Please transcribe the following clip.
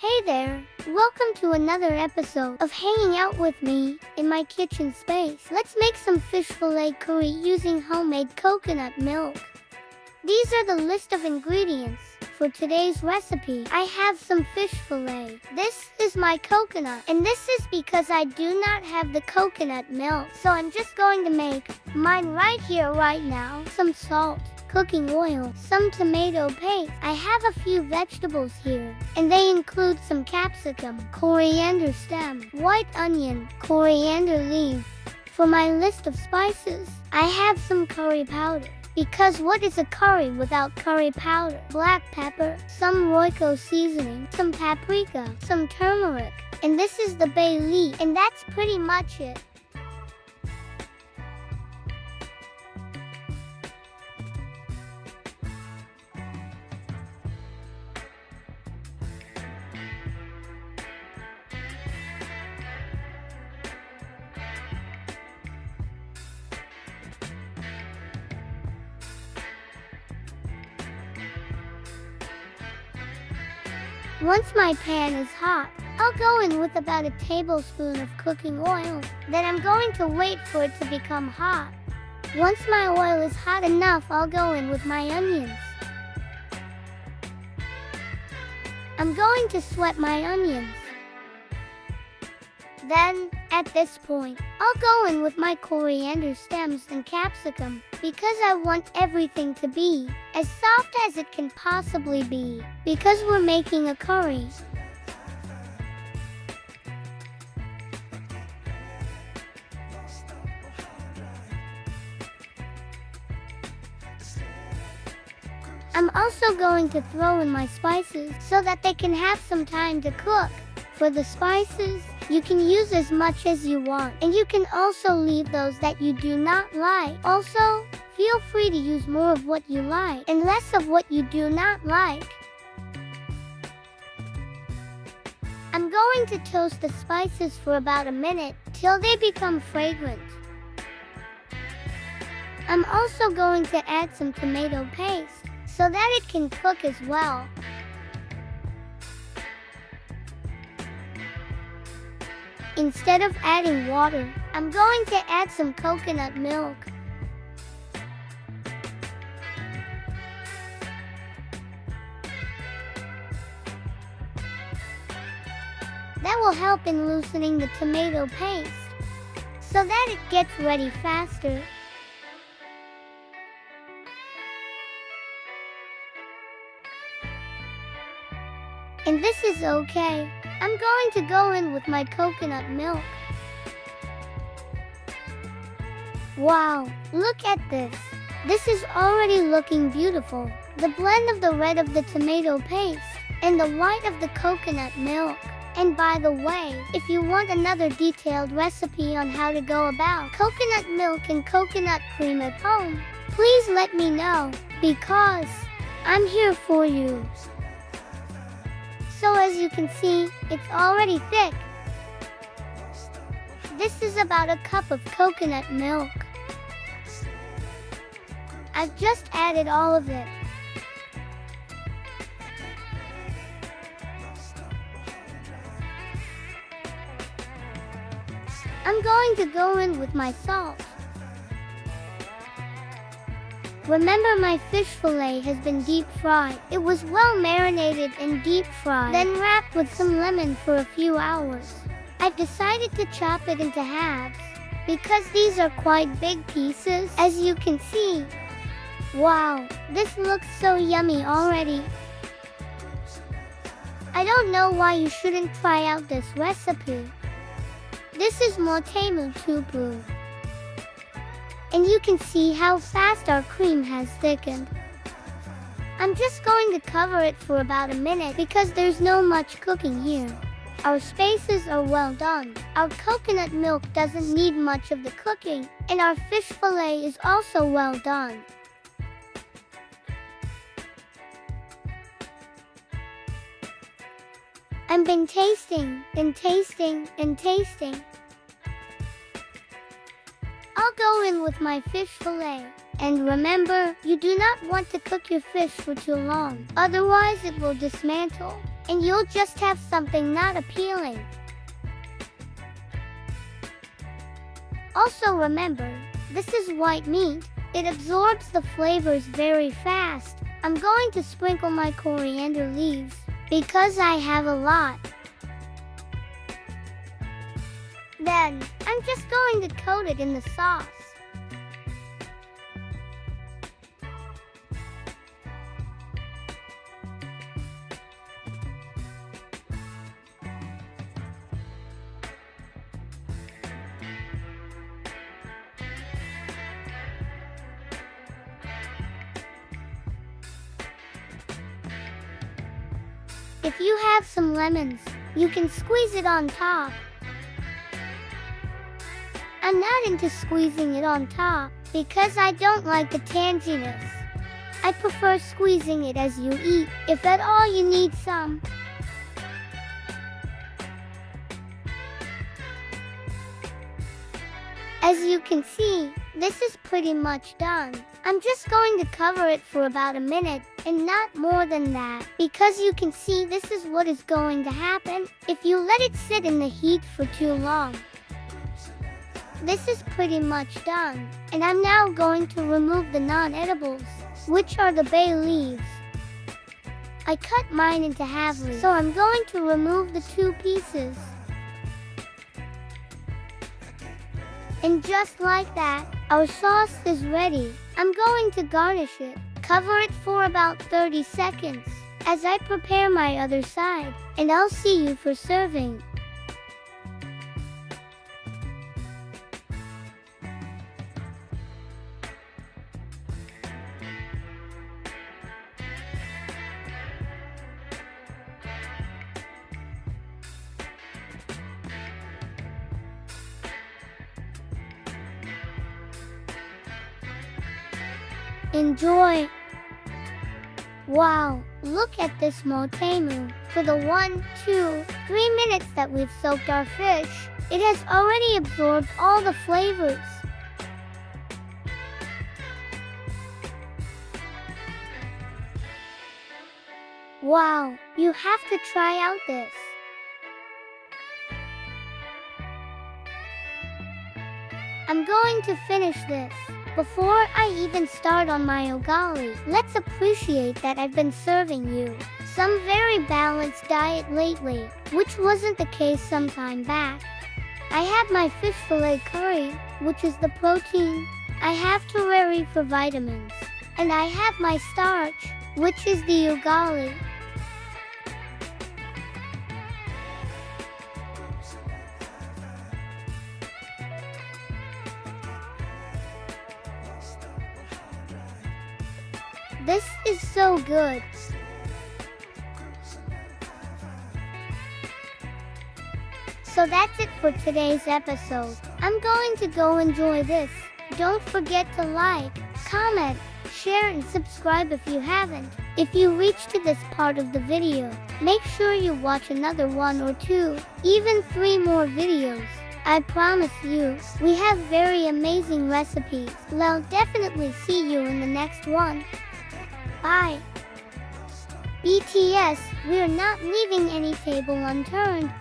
Hey there! Welcome to another episode of hanging out with me in my kitchen space. Let's make some fish fillet curry using homemade coconut milk. These are the list of ingredients for today's recipe. I have some fish fillet. This is my coconut, and this is because I do not have the coconut milk. So I'm just going to make mine right here, right now. Some salt, cooking oil, some tomato paste. I have a few vegetables here, and they include some capsicum, coriander stem, white onion, coriander leaf. For my list of spices, I have some curry powder. Because what is a curry without curry powder? Black pepper, some Royco seasoning, some paprika, some turmeric, and this is the bay leaf, and that's pretty much it. Once my pan is hot, I'll go in with about a tablespoon of cooking oil. Then I'm going to wait for it to become hot. Once my oil is hot enough, I'll go in with my onions. I'm going to sweat my onions. Then, at this point, I'll go in with my coriander stems and capsicum because I want everything to be as soft as it can possibly be because we're making a curry. I'm also going to throw in my spices so that they can have some time to cook. For the spices, you can use as much as you want, and you can also leave those that you do not like. Also, feel free to use more of what you like and less of what you do not like. I'm going to toast the spices for about a minute till they become fragrant. I'm also going to add some tomato paste so that it can cook as well. Instead of adding water, I'm going to add some coconut milk. That will help in loosening the tomato paste so that it gets ready faster. And this is okay. I'm going to go in with my coconut milk. Wow, look at this. This is already looking beautiful. The blend of the red of the tomato paste and the white of the coconut milk. And by the way, if you want another detailed recipe on how to go about coconut milk and coconut cream at home, please let me know, because I'm here for you. So as you can see, it's already thick. This is about a cup of coconut milk. I've just added all of it. I'm going to go in with my salt. Remember, my fish fillet has been deep fried. It was well marinated and deep fried, then wrapped with some lemon for a few hours. I've decided to chop it into halves because these are quite big pieces, as you can see. Wow, this looks so yummy already. I don't know why you shouldn't try out this recipe. This is motemu tupu. And you can see how fast our cream has thickened. I'm just going to cover it for about a minute because there's no much cooking here. Our spices are well done. Our coconut milk doesn't need much of the cooking, and our fish fillet is also well done. I've been tasting and tasting and tasting. I'll go in with my fish fillet. And remember, you do not want to cook your fish for too long, otherwise it will dismantle. and you'll just have something not appealing. Also remember, this is white meat. It absorbs the flavors very fast. I'm going to sprinkle my coriander leaves because I have a lot. Then, I'm just going to coat it in the sauce. If you have some lemons, you can squeeze it on top. I'm not into squeezing it on top because I don't like the tanginess. I prefer squeezing it as you eat, if at all you need some. As you can see, this is pretty much done. I'm just going to cover it for about a minute, and not more than that, because you can see this is what is going to happen if you let it sit in the heat for too long. This is pretty much done, and I'm now going to remove the non-edibles, which are the bay leaves. I cut mine into halves, so I'm going to remove the 2 pieces. And just like that, our sauce is ready. I'm going to garnish it. Cover it for about 30 seconds as I prepare my other side, and I'll see you for serving. Enjoy! Wow, look at this motemu. For the 1, 2, 3 minutes that we've soaked our fish, it has already absorbed all the flavors. Wow, you have to try out this. I'm going to finish this. Before I even start on my ugali, let's appreciate that I've been serving you some very balanced diet lately, which wasn't the case some time back. I have my fish fillet curry, which is the protein. I have tereri for vitamins. And I have my starch, which is the ugali. This is so good. So that's it for today's episode. I'm going to go enjoy this. Don't forget to like, comment, share and subscribe if you haven't. If you reached to this part of the video, make sure you watch another 1 or 2, even 3 more videos. I promise you, we have very amazing recipes. I'll definitely see you in the next one. Bye. BTS, we're not leaving any table unturned.